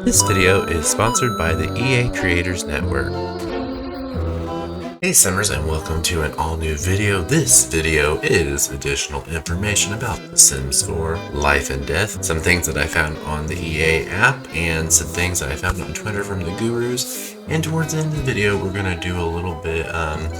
This video is sponsored by the EA Creators Network. Hey Simmers, and welcome to an all-new video. This video is additional information about The Sims 4 Life and Death, some things that I found on the EA app, and some things that I found on Twitter from the gurus. And towards the end of the video, we're going to do a little bit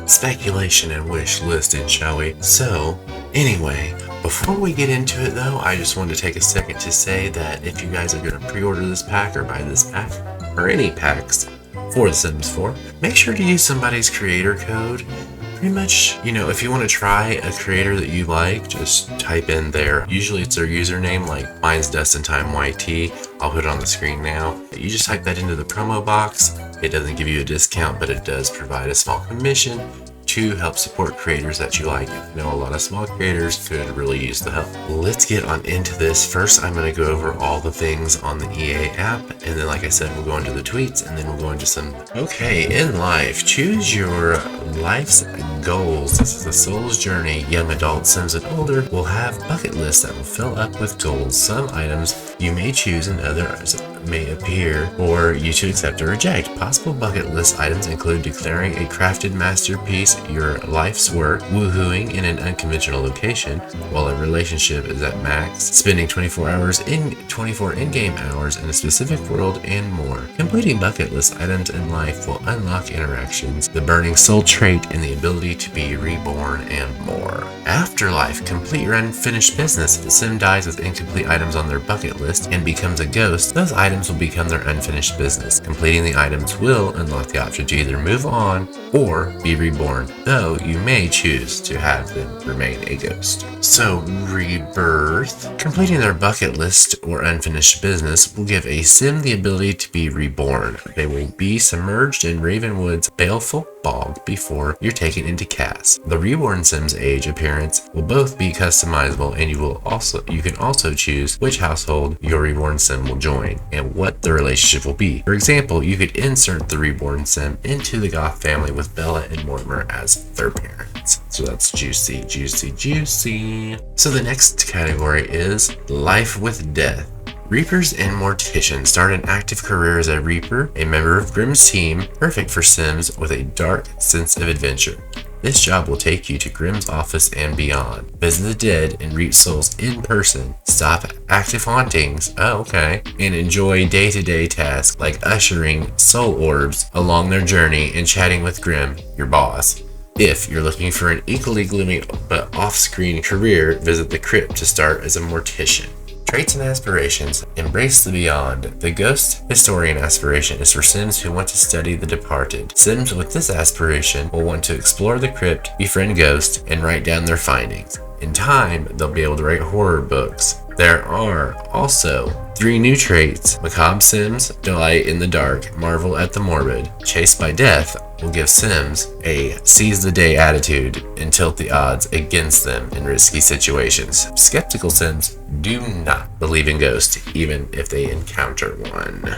speculation and wish listing, shall we? So, anyway, before we get into it though, I just wanted to take a second to say that if you guys are going to pre-order this pack or buy this pack, or any packs for The Sims 4, make sure to use somebody's creator code. Pretty much, if you want to try a creator that you like, just type in there. Usually it's their username, like mine's DustinTimeYT. I'll put it on the screen now. You just type that into the promo box. It doesn't give you a discount, but it does provide a small commission to help support creators that you like. I know a lot of small creators could really use the help. Let's get on into this. First, I'm going to go over all the things on the EA app, and then like I said, we'll go into the tweets, and then we'll go into some... Okay, in life, choose your life's goals. This is a soul's journey. Young adults, Sims, and older will have bucket lists that will fill up with goals. Some items you may choose and others may appear for you to accept or reject. Possible bucket list items include declaring a crafted masterpiece your life's work, woohooing in an unconventional location while a relationship is at max, spending 24 in-game hours in a specific world, and more. Completing bucket list items in life will unlock interactions, the burning soul trait, and the ability to be reborn, and more. Afterlife, complete your unfinished business. If a sim dies with incomplete items on their bucket list and becomes a ghost, those items will become their unfinished business. Completing the items will unlock the option to either move on or be reborn, though you may choose to have them remain a ghost. So, rebirth. Completing their bucket list or unfinished business will give a sim the ability to be reborn. They will be submerged in Ravenwood's baleful bog before you're taken into Cass. The reborn sim's age, appearance will both be customizable, and you can also choose which household your reborn sim will join and what the relationship will be. For example, you could insert the reborn sim into the Goth family with Bella and Mortimer as their parents. So that's juicy, juicy, juicy. So the next category is Life with Death. Reapers and Morticians. Start an active career as a Reaper, a member of Grimm's team, perfect for Sims with a dark sense of adventure. This job will take you to Grimm's office and beyond. Visit the dead and reap souls in person. Stop active hauntings, and enjoy day-to-day tasks like ushering soul orbs along their journey and chatting with Grimm, your boss. If you're looking for an equally gloomy but off-screen career, visit the crypt to start as a mortician. Traits and aspirations. Embrace the beyond. The ghost historian aspiration is for Sims who want to study the departed. Sims with this aspiration will want to explore the crypt, befriend ghosts, and write down their findings. In time, they'll be able to write horror books. There are also 3 new traits. Macabre Sims delight in the dark, marvel at the morbid. Chased by death will give Sims a seize the day attitude and tilt the odds against them in risky situations. Skeptical Sims do not believe in ghosts, even if they encounter one.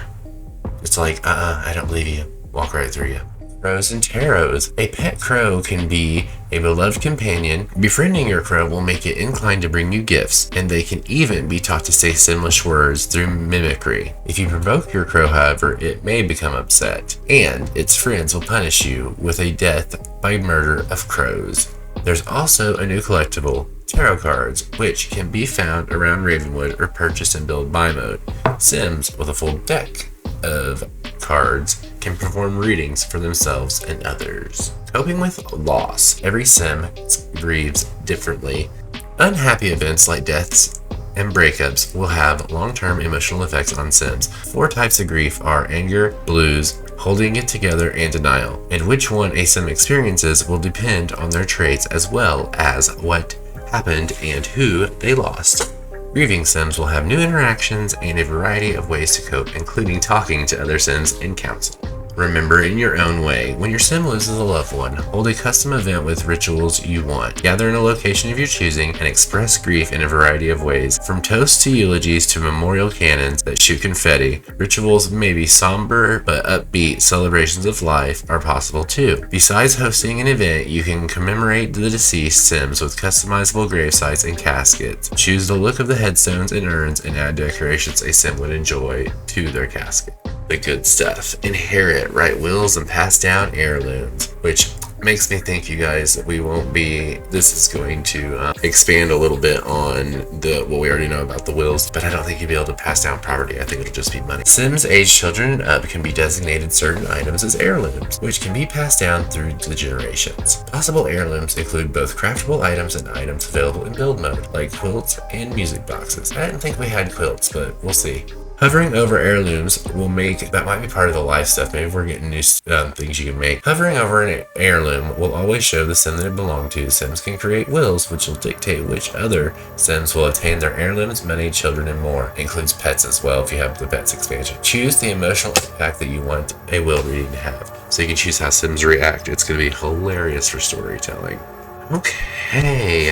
It's like, I don't believe you. Walk right through you. Crows and Tarots. A pet crow can be a beloved companion. Befriending your crow will make it inclined to bring you gifts, and they can even be taught to say Simlish words through mimicry. If you provoke your crow, however, it may become upset, and its friends will punish you with a death by murder of crows. There's also a new collectible, tarot cards, which can be found around Ravenwood or purchased in build buy mode. Sims with a full deck of cards can perform readings for themselves and others. Coping with loss. Every sim grieves differently. Unhappy events like deaths and breakups will have long-term emotional effects on Sims. 4 types of grief are anger, blues, holding it together, and denial. And which one a sim experiences will depend on their traits as well as what happened and who they lost. Grieving Sims will have new interactions and a variety of ways to cope, including talking to other Sims and counsel. Remember in your own way, when your sim loses a loved one, hold a custom event with rituals you want. Gather in a location of your choosing and express grief in a variety of ways, from toasts to eulogies to memorial cannons that shoot confetti. Rituals may be somber, but upbeat celebrations of life are possible too. Besides hosting an event, you can commemorate the deceased sims with customizable gravesites and caskets. Choose the look of the headstones and urns and add decorations a sim would enjoy to their casket. The good stuff. Inherit, write wills, and pass down heirlooms, which makes me think, you guys, that this is going to expand a little bit on what we already know about the wills, but I don't think you'll be able to pass down property. I think it'll just be money. Sims age children and up can be designated certain items as heirlooms, which can be passed down through the generations. Possible heirlooms include both craftable items and items available in build mode, like quilts and music boxes. I didn't think we had quilts, but we'll see. Hovering over heirlooms that might be part of the life stuff. Maybe we're getting new things you can make. Hovering over an heirloom will always show the sim that it belonged to. Sims can create wills, which will dictate which other sims will attain their heirlooms, money, children, and more. It includes pets as well if you have the pets expansion. Choose the emotional impact that you want a will reading to have. So you can choose how sims react. It's going to be hilarious for storytelling. Okay,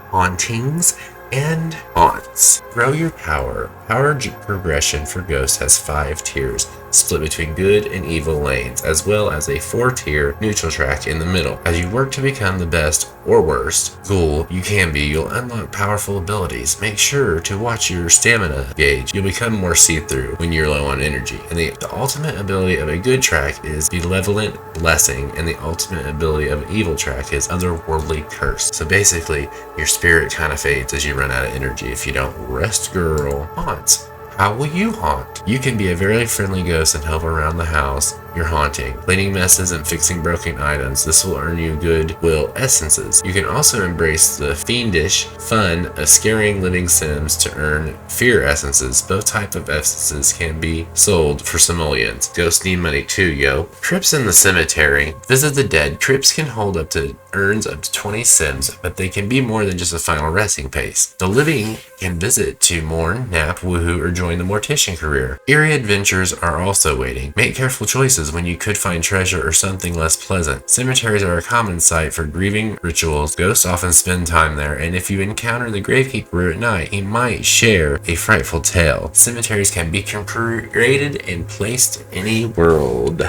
hauntings and haunts. Grow your power. Power progression for ghosts has 5 tiers, split between good and evil lanes, as well as a 4-tier neutral track in the middle. As you work to become the best or worst ghoul you can be, you'll unlock powerful abilities. Make sure to watch your stamina gauge. You'll become more see-through when you're low on energy. And the ultimate ability of a good track is Benevolent Blessing, and the ultimate ability of an evil track is Otherworldly Curse. So basically, your spirit kind of fades as you run out of energy if you don't rest, girl. Haunts. How will you haunt? You can be a very friendly ghost and help around the house you're haunting, cleaning messes and fixing broken items. This will earn you goodwill essences. You can also embrace the fiendish fun of scaring living sims to earn fear essences. Both types of essences can be sold for simoleons. Ghosts need money too, yo. Crypts in the cemetery. Visit the dead. Crypts can hold up to urns up to 20 sims, but they can be more than just a final resting place. The living can visit to mourn, nap, woohoo, or join the mortician career. Eerie adventures are also waiting. Make careful choices when you could find treasure or something less pleasant. Cemeteries are a common site for grieving rituals. Ghosts often spend time there, and if you encounter the gravekeeper at night, he might share a frightful tale. Cemeteries can be created and placed in any world.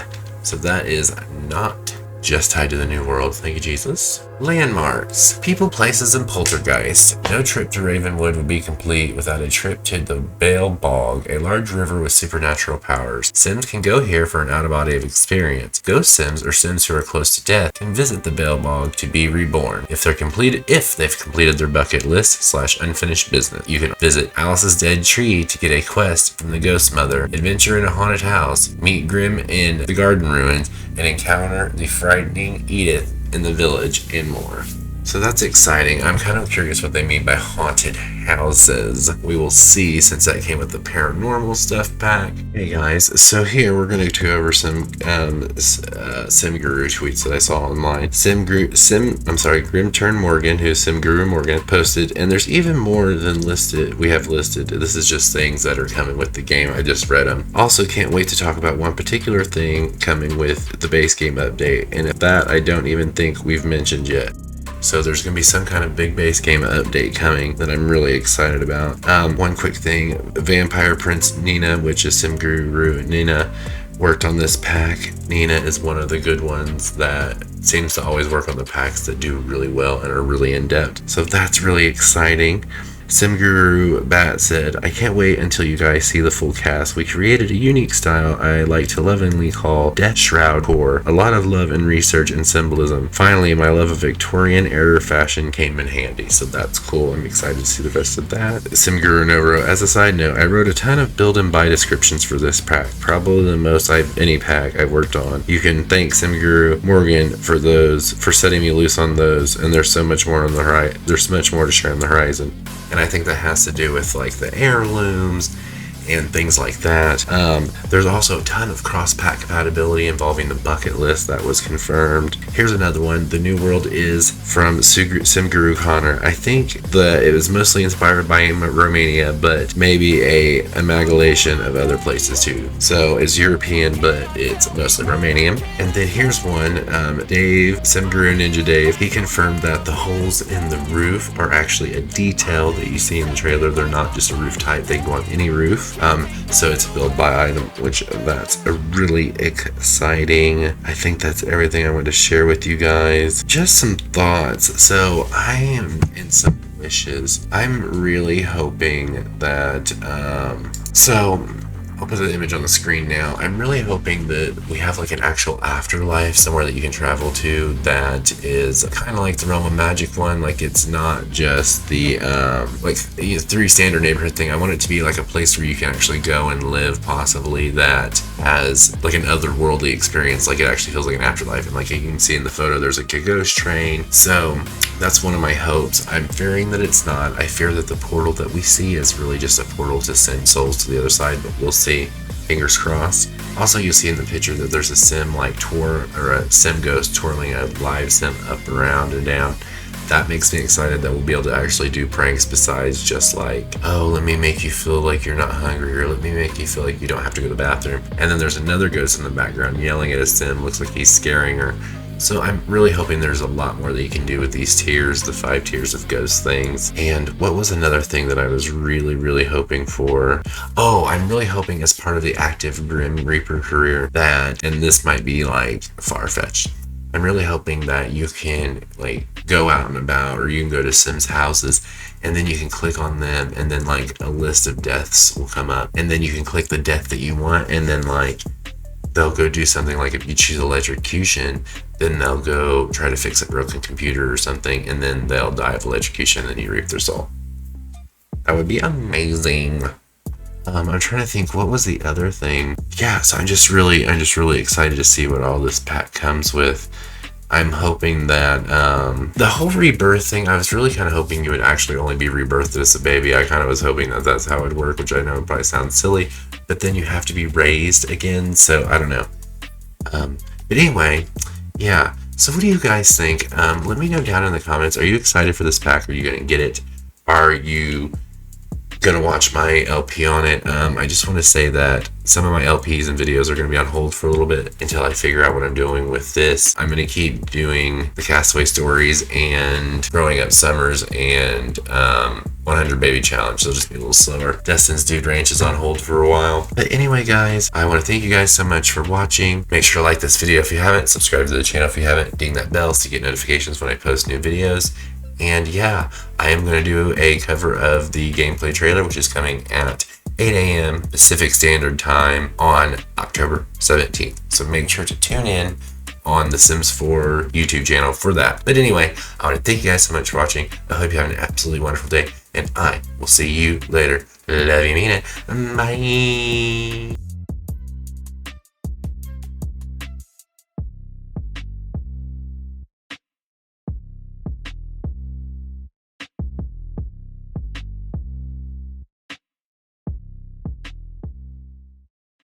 So that is not just tied to the new world. Thank you, Jesus. Landmarks. People, places, and poltergeist. No trip to Ravenwood would be complete without a trip to the Bale Bog, a large river with supernatural powers. Sims can go here for an out-of-body experience. Ghost sims or sims who are close to death can visit the Bale Bog to be reborn. If they've completed their bucket list / unfinished business. You can visit Alice's dead tree to get a quest from the ghost mother, adventure in a haunted house, meet Grim in the garden ruins, and encounter the frightening Edith in the village, and more. So that's exciting. I'm kind of curious what they mean by haunted houses. We will see, since that came with the paranormal stuff pack. Hey guys, so here we're going to go over some Sim Guru tweets that I saw online. Grim Turn Morgan, who's Sim Guru Morgan, posted, and there's even more than we have listed. This is just things that are coming with the game. I just read them. Also, can't wait to talk about one particular thing coming with the base game update, and that I don't even think we've mentioned yet. So there's going to be some kind of big base game update coming that I'm really excited about. One quick thing, Vampire Prince Nina, which is Sim Guru Nina, worked on this pack. Nina is one of the good ones that seems to always work on the packs that do really well and are really in-depth. So that's really exciting. Simguru Bat said, I can't wait until you guys see the full cast. We created a unique style I like to lovingly call Death Shroud Core. A lot of love and research and symbolism. Finally, my love of Victorian era fashion came in handy, so that's cool. I'm excited to see the rest of that. Simguru Novro, as a side note, I wrote a ton of build and buy descriptions for this pack, probably the most any pack I've worked on. You can thank Simguru Morgan for setting me loose on those, and there's so much more on the there's much more to share on the horizon. And I think that has to do with like the heirlooms and things like that. There's also a ton of cross-pack compatibility involving the bucket list that was confirmed. Here's another one. The new world is from Sim Guru Connor. I think it was mostly inspired by Romania, but maybe a amalgamation of other places too. So it's European, but it's mostly Romanian. And then here's one. Dave, Sim Guru Ninja Dave, he confirmed that the holes in the roof are actually a detail that you see in the trailer. They're not just a roof type. They go on any roof. So it's build by item, which that's a really exciting. I think that's everything I wanted to share with you guys. Just some thoughts. So I am in some wishes. I'm really hoping that I'll put the image on the screen now. I'm really hoping that we have like an actual afterlife somewhere that you can travel to that is kind of like the Realm of Magic one. Like it's not just the like the 3 standard neighborhood thing. I want it to be like a place where you can actually go and live, possibly, that has like an otherworldly experience. Like it actually feels like an afterlife. And like you can see in the photo, there's like a ghost train. So that's one of my hopes. I'm fearing that it's not. I fear that the portal that we see is really just a portal to send souls to the other side, but we'll see. Fingers crossed. Also, you'll see in the picture that there's a sim like tour, or a sim ghost twirling a live sim up, around, and down. That makes me excited that we'll be able to actually do pranks besides just like, oh, let me make you feel like you're not hungry, or let me make you feel like you don't have to go to the bathroom. And then there's another ghost in the background yelling at a sim, looks like he's scaring her. So I'm really hoping there's a lot more that you can do with these tiers, the 5 tiers of ghost things. And what was another thing that I was really hoping for? Oh, I'm really hoping as part of the active Grim Reaper career that, and this might be like far-fetched, I'm really hoping that you can like go out and about, or you can go to Sims houses, and then you can click on them, and then like a list of deaths will come up, and then you can click the death that you want, and then like they'll go do something. Like if you choose electrocution, then they'll go try to fix a broken computer or something, and then they'll die of electrocution, and then you reap their soul. That would be amazing. I'm trying to think, what was the other thing? Yeah, so I'm just really excited to see what all this pack comes with. I'm hoping that the whole rebirth thing, I was really kind of hoping you would actually only be rebirthed as a baby. I kind of was hoping that that's how it would work, which I know probably sounds silly, but then you have to be raised again, so I don't know. But anyway, yeah, so what do you guys think? Let me know down in the comments. Are you excited for this pack? Are you going to get it? Are you gonna watch my LP on it? I just want to say that some of my LPs and videos are going to be on hold for a little bit until I figure out what I'm doing with this. I'm going to keep doing the Castaway stories and Growing Up Summers and 100 Baby Challenge, so just be a little slower. Dustin's Dude Ranch is on hold for a while. But anyway, guys, I want to thank you guys so much for watching. Make sure to like this video if you haven't, subscribe to the channel if you haven't, ding that bell to get notifications when I post new videos. And yeah, I am going to do a cover of the gameplay trailer, which is coming at 8 a.m. Pacific Standard Time on October 17th. So make sure to tune in on the Sims 4 YouTube channel for that. But anyway, I want to thank you guys so much for watching. I hope you have an absolutely wonderful day, and I will see you later. Love you, mean it. Bye.